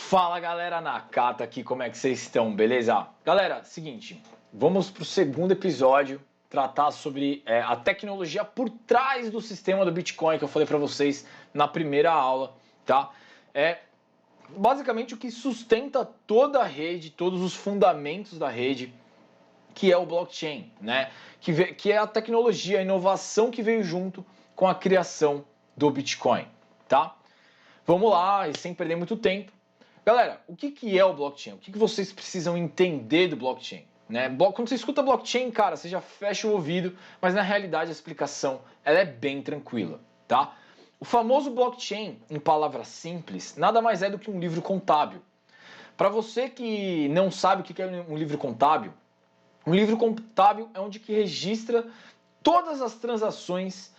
Fala galera, Nakata aqui, como é que vocês estão, beleza? Galera, seguinte, vamos para o segundo episódio tratar sobre a tecnologia por trás do sistema do Bitcoin que eu falei para vocês na primeira aula, tá? Basicamente o que sustenta toda a rede, todos os fundamentos da rede, que é o blockchain, né? Que é a tecnologia, a inovação que veio junto com a criação do Bitcoin, tá? Vamos lá, e sem perder muito tempo. Galera, o que é o blockchain? O que vocês precisam entender do blockchain? Né? Quando você escuta blockchain, cara, você já fecha o ouvido, mas na realidade a explicação ela é bem tranquila, tá? O famoso blockchain, em palavras simples, nada mais é do que um livro contábil. Para você que não sabe o que é um livro contábil, um livro contábil é onde que registra todas as transações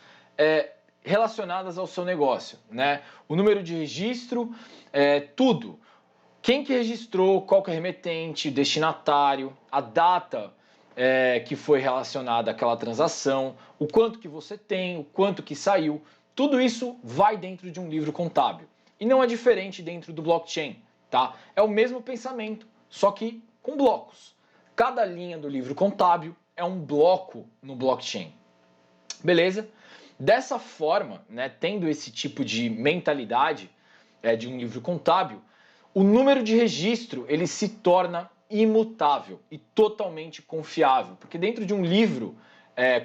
relacionadas ao seu negócio, né? O número de registro, tudo. Quem que registrou, qual que é o remetente, destinatário, a data que foi relacionada àquela transação, o quanto que você tem, o quanto que saiu, tudo isso vai dentro de um livro contábil. E não é diferente dentro do blockchain, tá? É o mesmo pensamento, só que com blocos. Cada linha do livro contábil é um bloco no blockchain. Beleza? Dessa forma, né, tendo esse tipo de mentalidade de um livro contábil, o número de registro ele se torna imutável e totalmente confiável. Porque dentro de um livro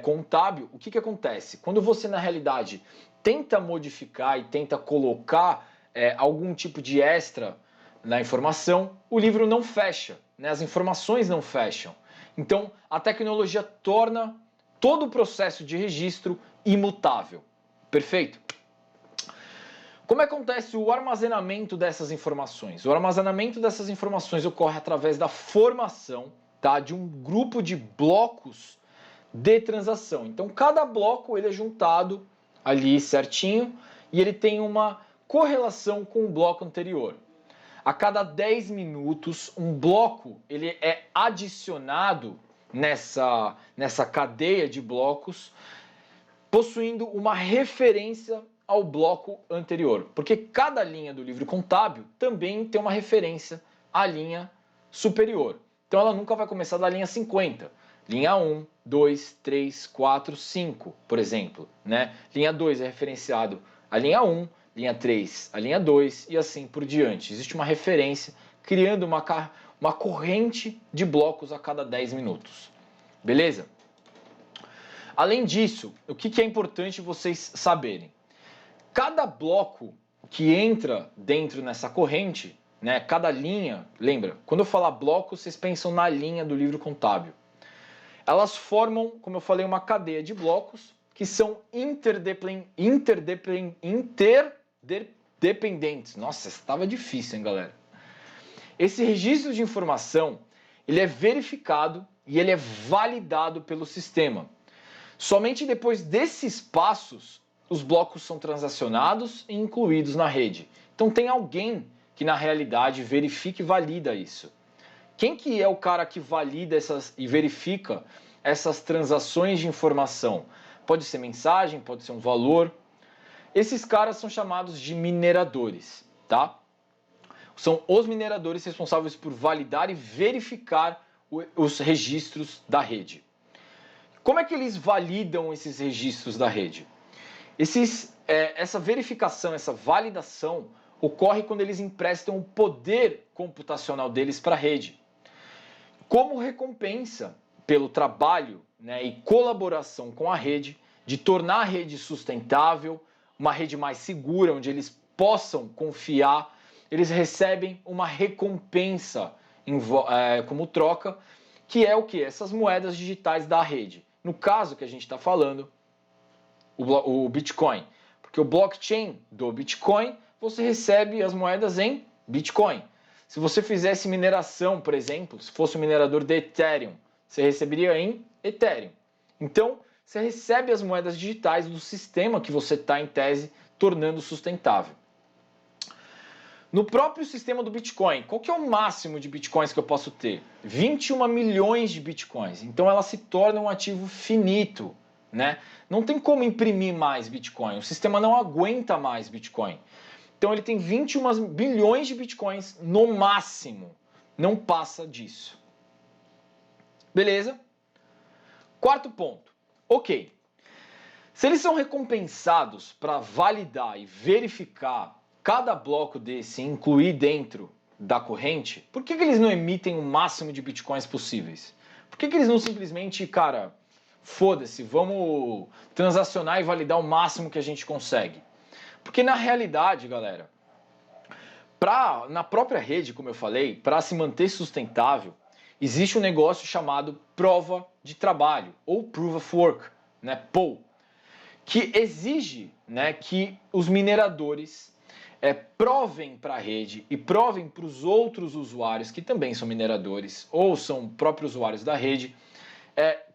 contábil, o que acontece? Quando você, na realidade, tenta modificar e tenta colocar algum tipo de extra na informação, o livro não fecha, né? As informações não fecham. Então, a tecnologia torna todo o processo de registro imutável. Perfeito? Como acontece o armazenamento dessas informações? O armazenamento dessas informações ocorre através da formação, tá, de um grupo de blocos de transação. Então, cada bloco ele é juntado ali certinho e ele tem uma correlação com o bloco anterior. A cada 10 minutos, um bloco ele é adicionado nessa cadeia de blocos, possuindo uma referência ao bloco anterior. Porque cada linha do livro contábil também tem uma referência à linha superior. Então ela nunca vai começar da linha 50. Linha 1, 2, 3, 4, 5, por exemplo. Né? Linha 2 é referenciado à linha 1, linha 3 à linha 2 e assim por diante. Existe uma referência criando uma corrente de blocos a cada 10 minutos. Beleza? Além disso, o que é importante vocês saberem? Cada bloco que entra dentro nessa corrente, né, cada linha, lembra, quando eu falar bloco, vocês pensam na linha do livro contábil. Elas formam, como eu falei, uma cadeia de blocos que são interdependentes. Nossa, estava difícil, hein, galera? Esse registro de informação, ele é verificado e ele é validado pelo sistema. Somente depois desses passos, os blocos são transacionados e incluídos na rede. Então tem alguém que na realidade verifica e valida isso. Quem que é o cara que valida e verifica essas transações de informação? Pode ser mensagem, pode ser um valor. Esses caras são chamados de mineradores, tá? São os mineradores responsáveis por validar e verificar os registros da rede. Como é que eles validam esses registros da rede? Essa verificação, essa validação ocorre quando eles emprestam o poder computacional deles para a rede. Como recompensa pelo trabalho, né, e colaboração com a rede, de tornar a rede sustentável, uma rede mais segura, onde eles possam confiar, eles recebem uma recompensa como troca, que é o que? Essas moedas digitais da rede. No caso que a gente está falando, o Bitcoin. Porque o blockchain do Bitcoin, você recebe as moedas em Bitcoin. Se você fizesse mineração, por exemplo, se fosse um minerador de Ethereum, você receberia em Ethereum. Então, você recebe as moedas digitais do sistema que você está, em tese, tornando sustentável. No próprio sistema do Bitcoin, qual que é o máximo de Bitcoins que eu posso ter? 21 milhões de Bitcoins. Então, ela se torna um ativo finito, né? Não tem como imprimir mais Bitcoin. O sistema não aguenta mais Bitcoin. Então ele tem 21 bilhões de bitcoins no máximo. Não passa disso. Beleza? Quarto ponto. Ok. Se eles são recompensados para validar e verificar cada bloco desse e incluir dentro da corrente, por que eles não emitem o máximo de bitcoins possíveis? Por que eles não simplesmente, cara, foda-se, vamos transacionar e validar o máximo que a gente consegue? Porque na realidade, galera, na própria rede, como eu falei, para se manter sustentável, existe um negócio chamado prova de trabalho, ou Proof of Work, né, POW, que exige, né, que os mineradores provem para a rede e provem para os outros usuários, que também são mineradores, ou são próprios usuários da rede,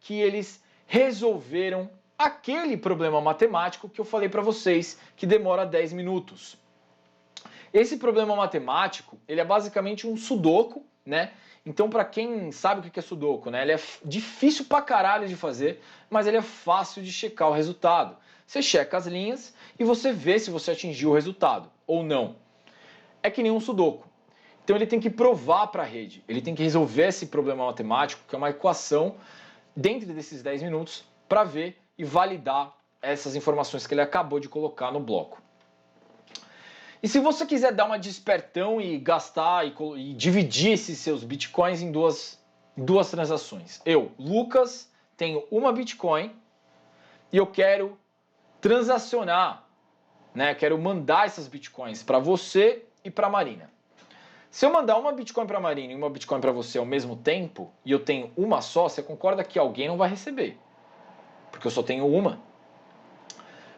que eles resolveram aquele problema matemático que eu falei para vocês, que demora 10 minutos. Esse problema matemático, ele é basicamente um sudoku, né? Então, para quem sabe o que é sudoku, né? Ele é difícil pra caralho de fazer, mas ele é fácil de checar o resultado. Você checa as linhas e você vê se você atingiu o resultado ou não. É que nem um sudoku. Então, ele tem que provar para a rede, ele tem que resolver esse problema matemático, que é uma equação, dentro desses 10 minutos, para ver e validar essas informações que ele acabou de colocar no bloco. E se você quiser dar uma despertão e gastar e dividir esses seus bitcoins em duas transações. Eu, Lucas, tenho uma bitcoin e eu quero transacionar, né? Quero mandar essas bitcoins para você e para a Marina. Se eu mandar uma bitcoin para a Marina e uma bitcoin para você ao mesmo tempo, e eu tenho uma só, você concorda que alguém não vai receber? Porque eu só tenho uma.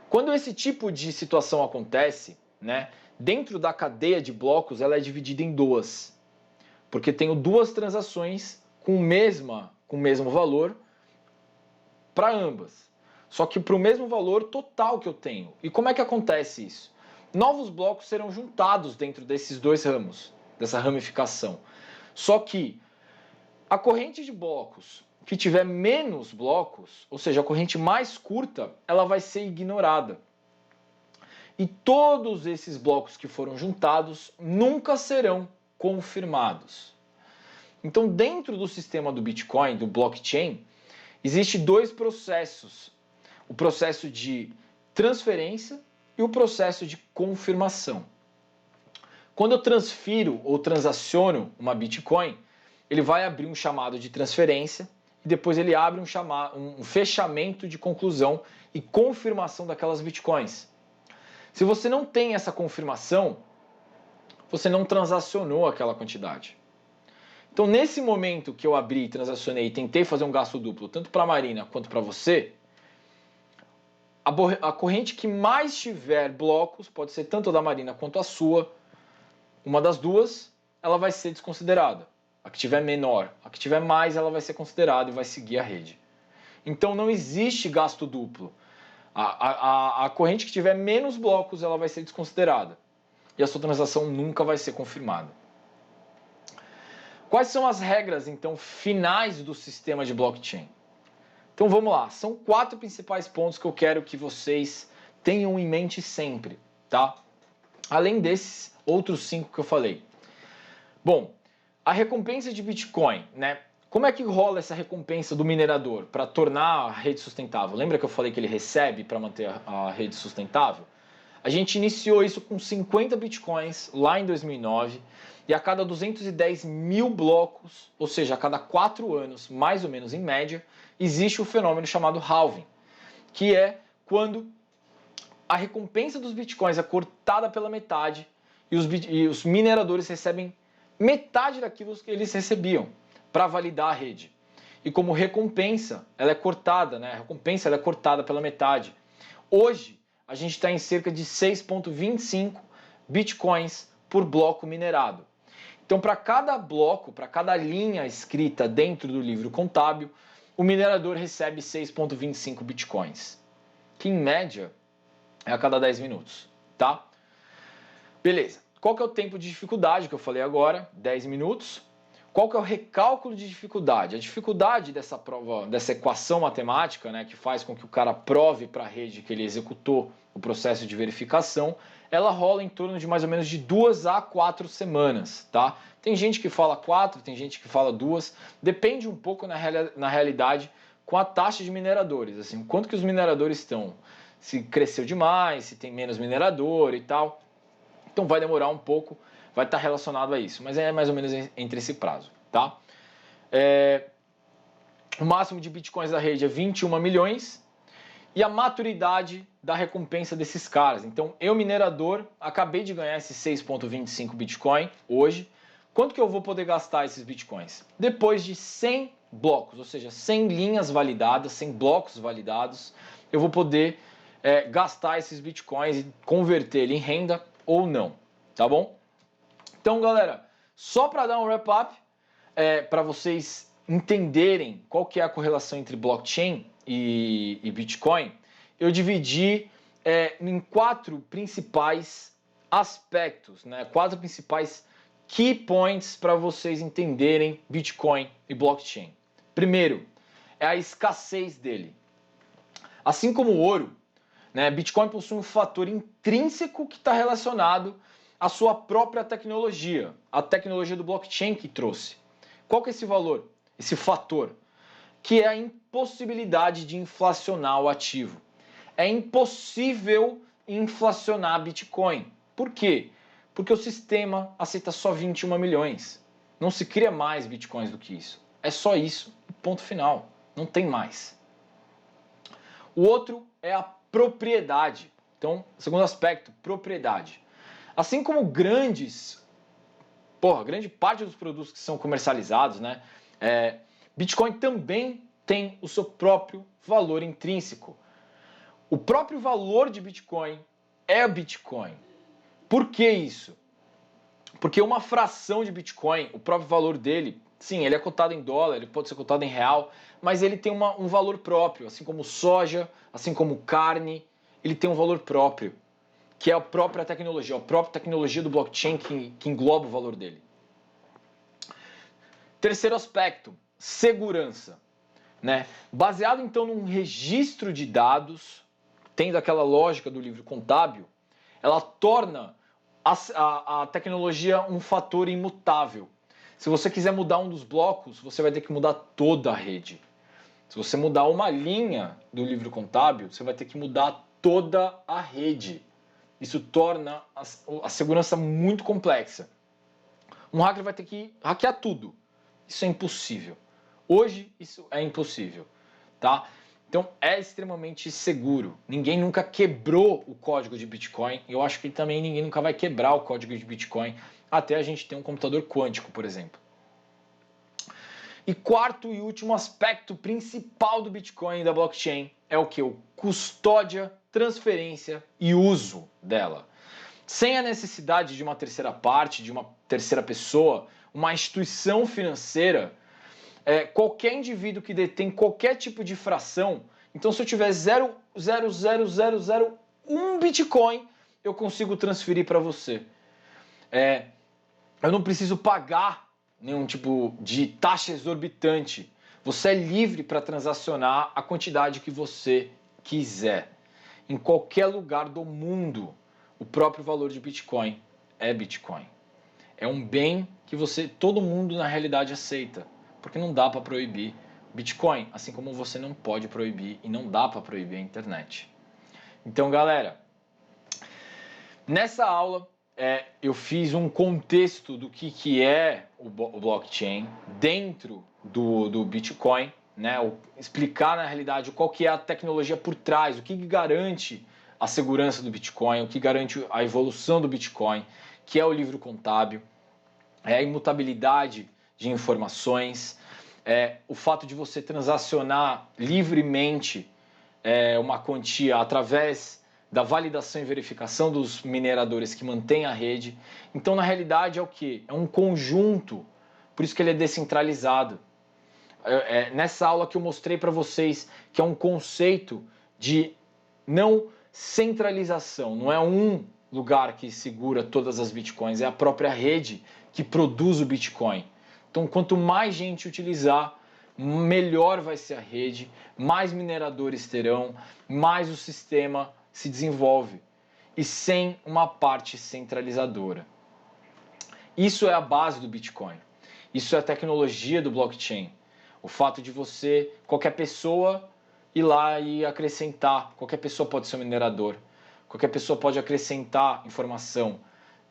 Quando esse tipo de situação acontece, né? Dentro da cadeia de blocos, ela é dividida em duas. Porque tenho duas transações com o mesmo valor para ambas. Só que para o mesmo valor total que eu tenho. E como é que acontece isso? Novos blocos serão juntados dentro desses dois ramos, dessa ramificação. Só que a corrente de blocos que tiver menos blocos, ou seja, a corrente mais curta, ela vai ser ignorada. E todos esses blocos que foram juntados nunca serão confirmados. Então, dentro do sistema do Bitcoin, do blockchain, existem dois processos. O processo de transferência e o processo de confirmação. Quando eu transfiro ou transaciono uma Bitcoin, ele vai abrir um chamado de transferência e depois ele abre um fechamento de conclusão e confirmação daquelas Bitcoins. Se você não tem essa confirmação, você não transacionou aquela quantidade. Então, nesse momento que eu abri, transacionei e tentei fazer um gasto duplo, tanto para a Marina quanto para você, a corrente que mais tiver blocos, pode ser tanto a da Marina quanto a sua, uma das duas, ela vai ser desconsiderada. A que tiver menor, a que tiver mais, ela vai ser considerada e vai seguir a rede. Então, não existe gasto duplo. A corrente que tiver menos blocos, ela vai ser desconsiderada. E a sua transação nunca vai ser confirmada. Quais são as regras, então, finais do sistema de blockchain? Então vamos lá, são 4 principais pontos que eu quero que vocês tenham em mente sempre, tá? Além desses outros 5 que eu falei. Bom, a recompensa de Bitcoin, né? Como é que rola essa recompensa do minerador para tornar a rede sustentável? Lembra que eu falei que ele recebe para manter a rede sustentável? A gente iniciou isso com 50 bitcoins lá em 2009 e a cada 210 mil blocos, ou seja, a cada 4 anos, mais ou menos em média, existe o fenômeno chamado halving, que é quando a recompensa dos bitcoins é cortada pela metade e os mineradores recebem metade daquilo que eles recebiam para validar a rede. E como recompensa, ela é cortada, né? A recompensa ela é cortada pela metade. Hoje, a gente está em cerca de 6,25 bitcoins por bloco minerado. Então, para cada bloco, para cada linha escrita dentro do livro contábil, o minerador recebe 6,25 bitcoins, que em média é a cada 10 minutos, tá? Beleza. Qual que é o tempo de dificuldade que eu falei agora? 10 minutos. Qual que é o recálculo de dificuldade? A dificuldade dessa prova, dessa equação matemática, né, que faz com que o cara prove para a rede que ele executou o processo de verificação, ela rola em torno de mais ou menos de 2 a 4 semanas, tá? Tem gente que fala 4, tem gente que fala 2, depende um pouco na realidade com a taxa de mineradores, assim, quanto que os mineradores estão, se cresceu demais, se tem menos minerador e tal. Então vai demorar um pouco, vai estar relacionado a isso, mas é mais ou menos entre esse prazo, tá? O máximo de bitcoins da rede é 21 milhões e a maturidade da recompensa desses caras. Então, eu, minerador, acabei de ganhar esses 6,25 bitcoin hoje. Quanto que eu vou poder gastar esses bitcoins? Depois de 100 blocos, ou seja, 100 linhas validadas, 100 blocos validados, eu vou poder gastar esses bitcoins e converter ele em renda ou não, tá bom? Então, galera, só para dar um wrap-up, para vocês entenderem qual que é a correlação entre blockchain e Bitcoin, eu dividi em 4 principais aspectos, né? 4 principais key points para vocês entenderem Bitcoin e blockchain. Primeiro, é a escassez dele. Assim como o ouro, né, Bitcoin possui um fator intrínseco que está relacionado à sua própria tecnologia, a tecnologia do blockchain que trouxe. Qual que é esse valor, esse fator? Que é a impossibilidade de inflacionar o ativo. É impossível inflacionar Bitcoin. Por quê? Porque o sistema aceita só 21 milhões. Não se cria mais Bitcoins do que isso. É só isso, ponto final. Não tem mais. O outro é a propriedade. Então, segundo aspecto, propriedade. Assim como grande parte dos produtos que são comercializados, né? Bitcoin também tem o seu próprio valor intrínseco. O próprio valor de Bitcoin é Bitcoin. Por que isso? Porque uma fração de Bitcoin, o próprio valor dele, sim, ele é cotado em dólar, ele pode ser cotado em real, mas ele tem um valor próprio, assim como soja, assim como carne, ele tem um valor próprio, que é a própria tecnologia do blockchain que engloba o valor dele. Terceiro aspecto, segurança, né? Baseado então num registro de dados, tendo aquela lógica do livro contábil, ela torna a tecnologia um fator imutável. Se você quiser mudar um dos blocos, você vai ter que mudar toda a rede. Se você mudar uma linha do livro contábil, você vai ter que mudar toda a rede. Isso torna a segurança muito complexa. Um hacker vai ter que hackear tudo. Isso é impossível. Hoje, isso é impossível, tá? Então, é extremamente seguro. Ninguém nunca quebrou o código de Bitcoin. E eu acho que também ninguém nunca vai quebrar o código de Bitcoin até a gente ter um computador quântico, por exemplo. E quarto e último aspecto principal do Bitcoin e da blockchain é o que? O custódia, transferência e uso dela. Sem a necessidade de uma terceira parte, de uma terceira pessoa, uma instituição financeira, qualquer indivíduo que detém qualquer tipo de fração, então se eu tiver 0,00001 Bitcoin, eu consigo transferir para você. Eu não preciso pagar nenhum tipo de taxa exorbitante. Você é livre para transacionar a quantidade que você quiser. Em qualquer lugar do mundo, o próprio valor de Bitcoin é Bitcoin. É um bem que todo mundo na realidade aceita, porque não dá para proibir Bitcoin, assim como você não pode proibir e não dá para proibir a internet. Então, galera, nessa aula eu fiz um contexto do que é o blockchain dentro do Bitcoin, né? Explicar na realidade qual que é a tecnologia por trás, o que garante a segurança do Bitcoin, o que garante a evolução do Bitcoin, que é o livro contábil, a imutabilidade de informações, o fato de você transacionar livremente uma quantia através da validação e verificação dos mineradores que mantêm a rede. Então, na realidade, é o quê? É um conjunto, por isso que ele é descentralizado. Nessa aula que eu mostrei para vocês que é um conceito de não centralização, não é um lugar que segura todas as bitcoins, é a própria rede que produz o Bitcoin. Então, quanto mais gente utilizar, melhor vai ser a rede, mais mineradores terão, mais o sistema se desenvolve e sem uma parte centralizadora. Isso é a base do Bitcoin. Isso é a tecnologia do blockchain. O fato de você, qualquer pessoa, ir lá e acrescentar. Qualquer pessoa pode ser um minerador. Qualquer pessoa pode acrescentar informação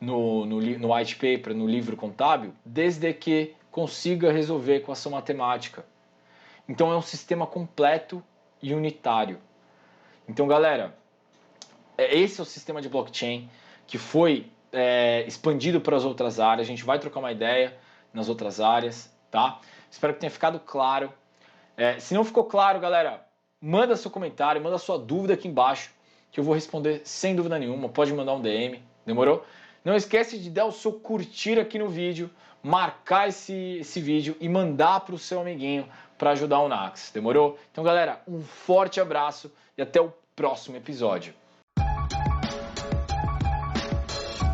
no white paper, no livro contábil, desde que consiga resolver a equação matemática. Então é um sistema completo e unitário. Então, galera, esse é o sistema de blockchain que foi expandido para as outras áreas. A gente vai trocar uma ideia nas outras áreas, tá? Espero que tenha ficado claro. Se não ficou claro, galera, manda seu comentário, manda sua dúvida aqui embaixo, que eu vou responder sem dúvida nenhuma. Pode mandar um DM, demorou? Não esquece de dar o seu curtir aqui no vídeo, marcar esse vídeo e mandar para o seu amiguinho para ajudar o Nax, demorou? Então, galera, um forte abraço e até o próximo episódio.